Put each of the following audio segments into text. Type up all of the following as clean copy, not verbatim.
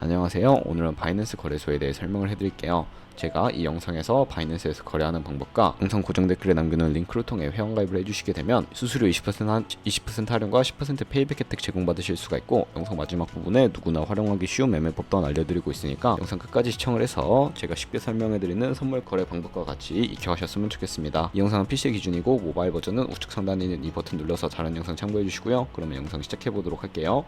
안녕하세요. 오늘은 바이낸스 거래소에 대해 설명을 해드릴게요. 제가 이 영상에서 바이낸스에서 거래하는 방법과 영상 고정 댓글에 남겨놓은 링크를 통해 회원가입을 해주시게 되면 수수료 20% 할인과 10% 페이백 혜택 제공받으실 수가 있고, 영상 마지막 부분에 누구나 활용하기 쉬운 매매법 또한 알려드리고 있으니까 영상 끝까지 시청을 해서 제가 쉽게 설명해드리는 선물 거래 방법과 같이 익혀가셨으면 좋겠습니다. 이 영상은 PC 기준이고 모바일 버전은 우측 상단에 있는 이 버튼 눌러서 다른 영상 참고해주시고요. 그러면 영상 시작해보도록 할게요.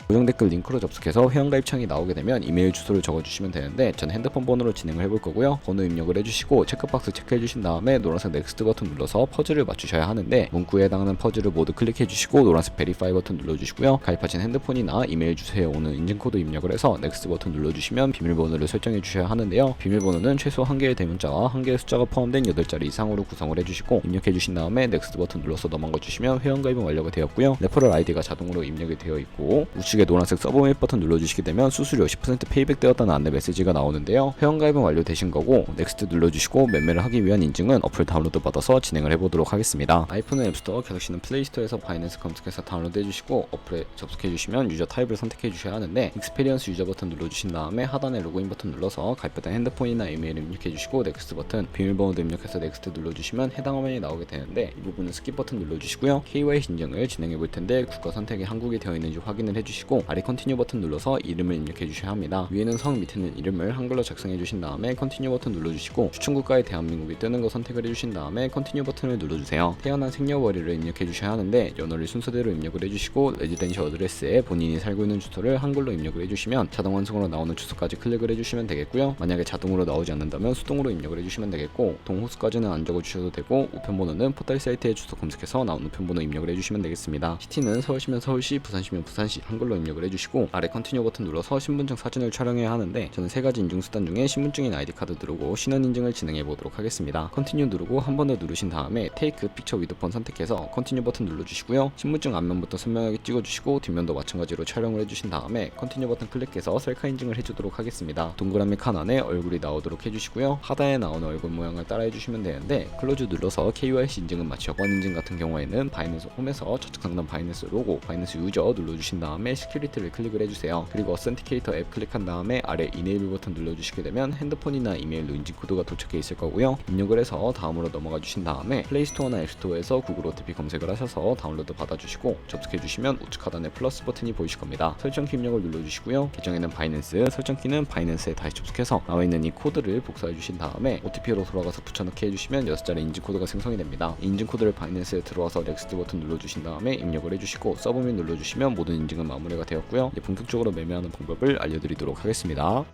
고정 댓글 링크로 접속해서 회원가입 창이 나오게 되면 이메일 주소를 적어주시면 되는데, 전 핸드폰 번호로 진행을 해볼 거고요. 번호 입력을 해주시고 체크박스 체크해주신 다음에 노란색 넥스트 버튼 눌러서 퍼즐을 맞추셔야 하는데, 문구에 해당하는 퍼즐을 모두 클릭해주시고 노란색 베리파이 버튼 눌러주시고요. 가입하신 핸드폰이나 이메일 주소에 오는 인증코드 입력을 해서 넥스트 버튼 눌러주시면 비밀번호를 설정해 주셔야 하는데요. 비밀번호는 최소 1개의 대문자와 1개의 숫자가 포함된 8자리 이상으로 구성을 해주시고 입력해 주신 다음에 넥스트 버튼 눌러서 넘어가 주시면 회원가입은 완료가 되었고요. 레퍼럴 아이디가 자동으로 입력이 되어 있고, 우측에 노란색 서브밋 버튼 눌러주시게 되면 수수료 10% 페이백 되었다는 안내 메시지가 나오는데요. 회원가입은 완료되신 거고, 넥스트 눌러주시고 매매를 하기 위한 인증은 어플 다운로드 받아서 진행을 해보도록 하겠습니다. 아이폰은 앱스토어, 갤럭시는 플레이스토어에서 바이낸스 검색해서 다운로드 해주시고 어플에 접속해주시면 유저 타입을 선택해주셔야 하는데, 익스페리언스 유저 버튼 눌러주신 다음에 하단에 로그인 버튼 눌러서 가입했던 핸드폰이나 이메일을 입력해주시고 넥스트 버튼, 비밀번호도 입력해서 넥스트 눌러주시면 해당 화면이 나오게 되는데, 이 부분은 스킵 버튼 눌러주시고요. KYC 인증을 진행해 볼 텐데 국가 선택이 한국이 되어 있는지 확인을 해주시고 아래 컨티뉴 버튼 눌러서 이름을 입력해 주셔야 합니다. 위에는 성, 밑에는 이름을 한글로 작성해 주신 다음에 컨티뉴 버튼 눌러주시고 추천 국가의 대한민국이 뜨는 거 선택을 해주신 다음에 컨티뉴 버튼을 눌러주세요. 태어난 생년월일을 입력해 주셔야 하는데, 연월일 순서대로 입력을 해주시고 레지던셜 어드레스에 본인이 살고 있는 주소를 한글로 입력을 해주시면 자동 완성으로 나오는 주소까지 클릭을 해주시면 되겠고요. 만약에 자동으로 나오지 않는다면 수동으로 입력을 해주시면 되겠고, 동호수까지는 안 적어주셔도 되고, 우편번호는 포털 사이트에 주소 검색해서 나온 우편번호 입력을 해주시면 되겠습니다. 시티는 서울시면 서울시, 부산시면 부산시 한글로 입력을 해주시고 아래 컨티뉴 버튼 눌러서 신분증 사진을 촬영해야 하는데, 저는 3가지 인증수단 중에 신분증인 아이디카드 누르고 신원 인증을 진행해 보도록 하겠습니다. 컨티뉴 누르고 한 번 더 누르신 다음에 테이크 픽처 위드 폰 선택해서 컨티뉴 버튼 눌러주시고요. 신분증 앞면부터 선명하게 찍어주시고 뒷면도 마찬가지로 촬영을 해주신 다음에 컨티뉴 버튼 클릭해서 셀카 인증을 해주도록 하겠습니다. 동그라미 칸 안에 얼굴이 나오도록 해주시고요. 하단에 나오는 얼굴 모양을 따라 해주시면 되는데, 클로즈 눌러서 KYC 인증은 마치 여권 인증 같은 경우에는 바이낸스 홈에서 좌측 상단 바이낸스 로고, 바이낸스 유저 눌러주신 다음에 시큐리티를 클릭을 해주세요. 그리고 어센티케이터 앱 클릭한 다음에 아래 이네이블 버튼 눌러주시게 되면 핸드폰이나 이메일로 인증코드가 도착해 있을 거고요. 입력을 해서 다음으로 넘어가 주신 다음에 플레이스토어나 앱스토어에서 구글 OTP 검색을 하셔서 다운로드 받아주시고 접속해 주시면 우측 하단에 플러스 버튼이 보이실 겁니다. 설정키 입력을 눌러주시고요. 계정에는 바이낸스, 설정키는 바이낸스에 다시 접속해서 나와 있는 이 코드를 복사해 주신 다음에 OTP로 돌아가서 붙여넣기 해주시면 6자리 인증코드가 생성이 됩니다. 인증코드를 바이낸스에 들어와서 넥스트 버튼 눌러주신 다음에 입력을 해주시고 서브밋 눌러주시면 모든 인증은 마무리가 되었고요. 이제 본격적으로 매매하는 방법을 알려드리도록 하겠습니다.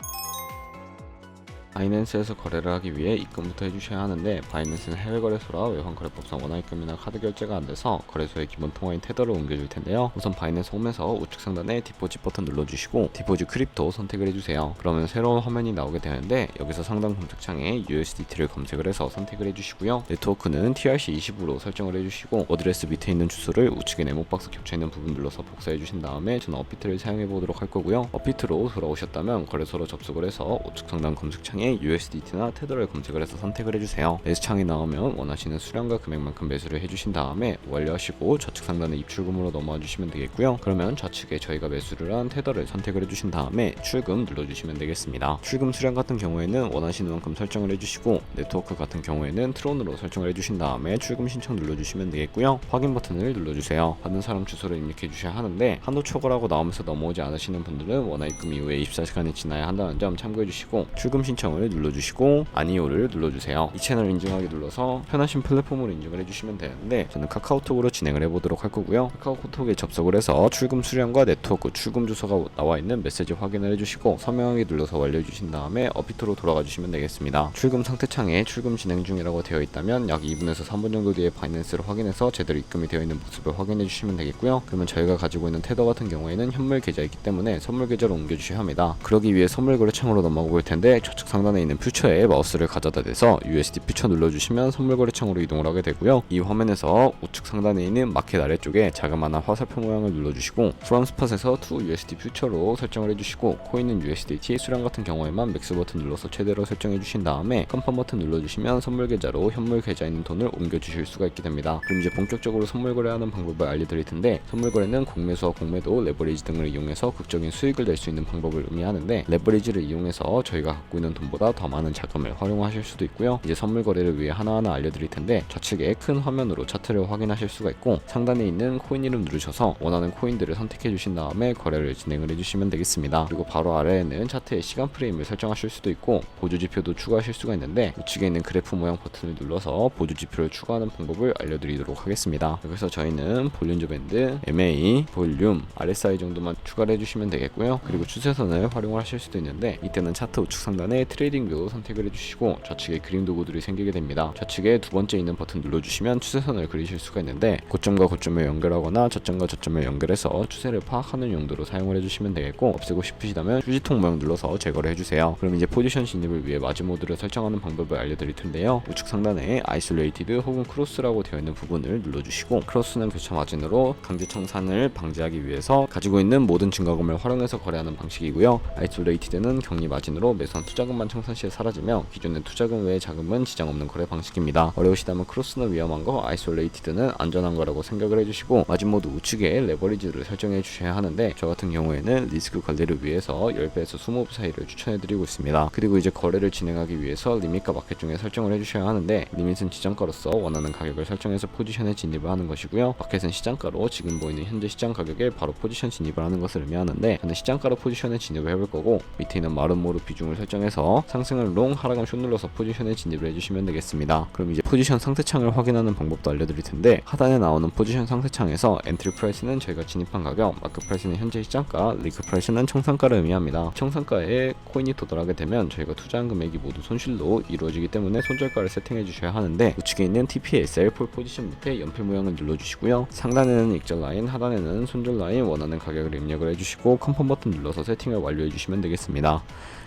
바이낸스에서 거래를 하기 위해 입금부터 해주셔야 하는데, 바이낸스는 해외 거래소라 외환 거래법상 원화 입금이나 카드 결제가 안 돼서 거래소의 기본 통화인 테더를 옮겨줄 텐데요. 우선 바이낸스 홈에서 우측 상단에 디포짓 버튼 눌러주시고 디포짓 크립토 선택을 해주세요. 그러면 새로운 화면이 나오게 되는데, 여기서 상단 검색창에 USDT를 검색을 해서 선택을 해주시고요. 네트워크는 TRC20으로 설정을 해주시고 어드레스 밑에 있는 주소를 우측에 네모박스 겹쳐있는 부분 눌러서 복사해 주신 다음에 저는 업비트를 사용해 보도록 할 거고요. 업비트로 돌아오셨다면 거래소로 접속을 해서 우측 상단 검색창에 USDT나 테더를 검색을 해서 선택을 해주세요. 매수창이 나오면 원하시는 수량과 금액만큼 매수를 해주신 다음에 완료하시고 좌측 상단의 입출금으로 넘어와 주시면 되겠고요. 그러면 좌측에 저희가 매수를 한 테더를 선택을 해주신 다음에 출금 눌러주시면 되겠습니다. 출금 수량 같은 경우에는 원하시는 만큼 설정을 해주시고, 네트워크 같은 경우에는 트론으로 설정을 해주신 다음에 출금 신청 눌러주시면 되겠고요. 확인 버튼을 눌러주세요. 받는 사람 주소를 입력해 주셔야 하는데, 한도 초과라고 나오면서 넘어오지 않으시는 분들은 원화 입금 이후에 24시간이 지나야 한다는 점 참고해 주시고, 출금 신청을 눌러주시고 아니오를 눌러주세요. 이 채널 인증하기 눌러서 편하신 플랫폼으로 인증을 해주시면 되는데, 저는 카카오톡으로 진행을 해보도록 할 거고요. 카카오톡에 접속을 해서 출금 수량과 네트워크, 출금 주소가 나와 있는 메시지 확인을 해주시고 서명하기 눌러서 완료해주신 다음에 업비트로 돌아가 주시면 되겠습니다. 출금 상태창에 출금 진행 중이라고 되어 있다면 약 2분에서 3분 정도 뒤에 바이낸스를 확인해서 제대로 입금이 되어 있는 모습을 확인해 주시면 되겠고요. 그러면 저희가 가지고 있는 테더 같은 경우에는 현물 계좌이기 때문에 선물 계좌로 옮겨주셔야 합니다. 그러기 위해 선물 거래창으로 넘어가 볼 텐데, 좌측 상 상단에 있는 퓨처에 마우스를 가져다 대서 USD 퓨처 눌러주시면 선물 거래창으로 이동을 하게 되고요. 이 화면에서 우측 상단에 있는 마켓 아래쪽에 자그마한 화살표 모양을 눌러주시고 프롬 스팟에서 to USD 퓨처로 설정을 해주시고 코인은 USDT 수량 같은 경우에만 맥스 버튼 눌러서 최대로 설정해 주신 다음에 컨펌 버튼 눌러주시면 선물 계좌로 현물 계좌에 있는 돈을 옮겨 주실 수가 있게 됩니다. 그럼 이제 본격적으로 선물 거래하는 방법을 알려드릴 텐데, 선물 거래는 공매수와 공매도, 레버리지 등을 이용해서 극적인 수익을 낼 수 있는 방법을 의미하는데, 레버리지를 이용해서 저희가 갖고 있는 돈보다 더 많은 자금을 활용하실 수도 있고요. 이제 선물 거래를 위해 하나하나 알려드릴 텐데, 좌측에 큰 화면으로 차트를 확인하실 수가 있고 상단에 있는 코인 이름 누르셔서 원하는 코인들을 선택해 주신 다음에 거래를 진행을 해주시면 되겠습니다. 그리고 바로 아래에는 차트의 시간 프레임을 설정하실 수도 있고 보조 지표도 추가하실 수가 있는데, 우측에 있는 그래프 모양 버튼을 눌러서 보조 지표를 추가하는 방법을 알려드리도록 하겠습니다. 여기서 저희는 볼린저 밴드, MA, 볼륨, RSI 정도만 추가를 해주시면 되겠고요. 그리고 추세선을 활용을 하실 수도 있는데, 이때는 차트 우측 상단에 트레이딩 뷰 선택을 해주시고 좌측에 그림 도구들이 생기게 됩니다. 좌측에 두 번째 있는 버튼 눌러주시면 추세선을 그리실 수가 있는데, 고점과 고점을 연결하거나 저점과 저점을 연결해서 추세를 파악하는 용도로 사용을 해주시면 되겠고, 없애고 싶으시다면 휴지통 모양 눌러서 제거를 해주세요. 그럼 이제 포지션 진입을 위해 마지 모드를 설정하는 방법을 알려드릴 텐데요. 우측 상단에 아이솔레이티드 혹은 크로스라고 되어 있는 부분을 눌러주시고, 크로스는 교차 마진으로 강제 청산을 방지하기 위해서 가지고 있는 모든 증거금을 활용해서 거래하는 방식이고요. 아이솔레이티드는 격리 마진으로 매수한 투자금만 청산 시에 사라지며 기존의 투자금 외의 자금은 지장 없는 거래 방식입니다. 어려우시다면 크로스는 위험한 거, 아이솔레이티드는 안전한 거라고 생각을 해주시고, 마진 모드 우측에 레버리지를 설정해 주셔야 하는데, 저 같은 경우에는 리스크 관리를 위해서 10배에서 20배 사이를 추천해드리고 있습니다. 그리고 이제 거래를 진행하기 위해서 리밋과 마켓 중에 설정을 해주셔야 하는데, 리밋은 지정가로서 원하는 가격을 설정해서 포지션에 진입을 하는 것이고요. 마켓은 시장가로 지금 보이는 현재 시장 가격에 바로 포지션 진입을 하는 것을 의미하는데, 저는 시장가로 포지션에 진입을 해볼 거고, 밑에 있는 마름모로 비중을 설정해서 상승을 롱, 하락은 숏 눌러서 포지션에 진입을 해주시면 되겠습니다. 그럼 이제 포지션 상태창을 확인하는 방법도 알려드릴 텐데, 하단에 나오는 포지션 상태창에서 엔트리 프라이스는 저희가 진입한 가격, 마크 프라이스는 현재 시장가, 리크 프라이스는 청산가를 의미합니다. 청산가에 코인이 도달하게 되면 저희가 투자한 금액이 모두 손실로 이루어지기 때문에 손절가를 세팅해 주셔야 하는데, 우측에 있는 TPSL 폴 포지션 밑에 연필 모양을 눌러주시고요. 상단에는 익절 라인, 하단에는 손절 라인, 원하는 가격을 입력을 해주시고 컨펌 버튼 눌러서 세팅을 완료해 주시면 되겠습니다.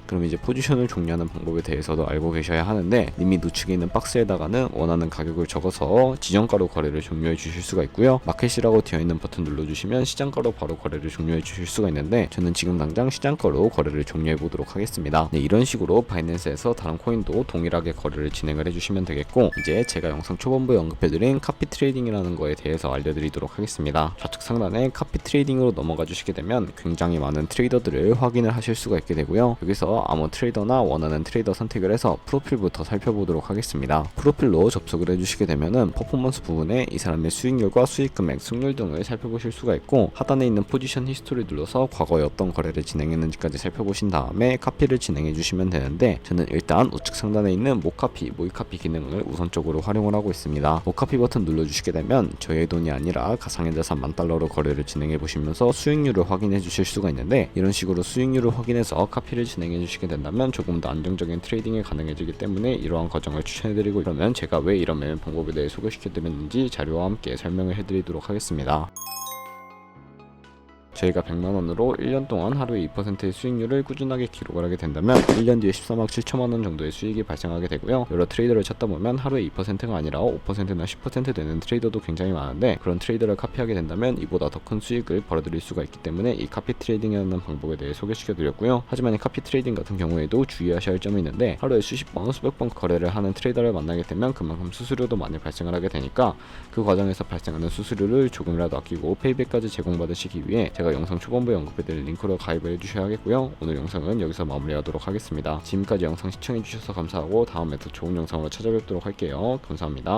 그럼 이제 포지션을 종료하는 방법에 대해서도 알고 계셔야 하는데, 이미 우측에 있는 박스에다가는 원하는 가격을 적어서 지정가로 거래를 종료해 주실 수가 있고요. 마켓이라고 되어 있는 버튼 눌러주시면 시장가로 바로 거래를 종료해 주실 수가 있는데, 저는 지금 당장 시장가로 거래를 종료해 보도록 하겠습니다. 네, 이런 식으로 바이낸스에서 다른 코인도 동일하게 거래를 진행을 해주시면 되겠고, 이제 제가 영상 초반부에 언급해드린 카피 트레이딩이라는 거에 대해서 알려드리도록 하겠습니다. 좌측 상단에 카피 트레이딩으로 넘어가 주시게 되면 굉장히 많은 트레이더들을 확인을 하실 수가 있게 되고요. 여기서 아무 트레이더나 원하는 트레이더 선택을 해서 프로필부터 살펴보도록 하겠습니다. 프로필로 접속을 해주시게 되면은 퍼포먼스 부분에 이 사람의 수익률과 수익금액, 승률 등을 살펴보실 수가 있고, 하단에 있는 포지션 히스토리 눌러서 과거에 어떤 거래를 진행했는지까지 살펴보신 다음에 카피를 진행해 주시면 되는데, 저는 일단 우측 상단에 있는 모카피, 모이카피 기능을 우선적으로 활용을 하고 있습니다. 모카피 버튼 눌러주시게 되면 저의 돈이 아니라 가상의 자산 $10,000로 거래를 진행해 보시면서 수익률을 확인해 주실 수가 있는데, 이런 식으로 수익률을 확인해서 카피를 진행해 주시게 된다면 조금 더 안정적인 트레이딩이 가능해지기 때문에 이러한 과정을 추천해드리고, 그러면 제가 왜 이런 매매 방법에 대해 소개시켜드렸는지 자료와 함께 설명을 해드리도록 하겠습니다. 저희가 100만원으로 1년 동안 하루에 2%의 수익률을 꾸준하게 기록을 하게 된다면 1년 뒤에 13억 7천만원 정도의 수익이 발생하게 되고요. 여러 트레이더를 찾다 보면 하루에 2%가 아니라 5%나 10% 되는 트레이더도 굉장히 많은데, 그런 트레이더를 카피하게 된다면 이보다 더 큰 수익을 벌어들일 수가 있기 때문에 이 카피 트레이딩이라는 방법에 대해 소개시켜 드렸고요. 하지만 이 카피 트레이딩 같은 경우에도 주의하셔야 할 점이 있는데, 하루에 수십 번, 수백 번 거래를 하는 트레이더를 만나게 되면 그만큼 수수료도 많이 발생을 하게 되니까, 그 과정에서 발생하는 수수료를 조금이라도 아끼고 페이백까지 제공받으시기 위해 제가 영상 초반부에 언급해드린 링크로 가입을 해주셔야겠고요. 오늘 영상은 여기서 마무리하도록 하겠습니다. 지금까지 영상 시청해주셔서 감사하고 다음에 더 좋은 영상으로 찾아뵙도록 할게요. 감사합니다.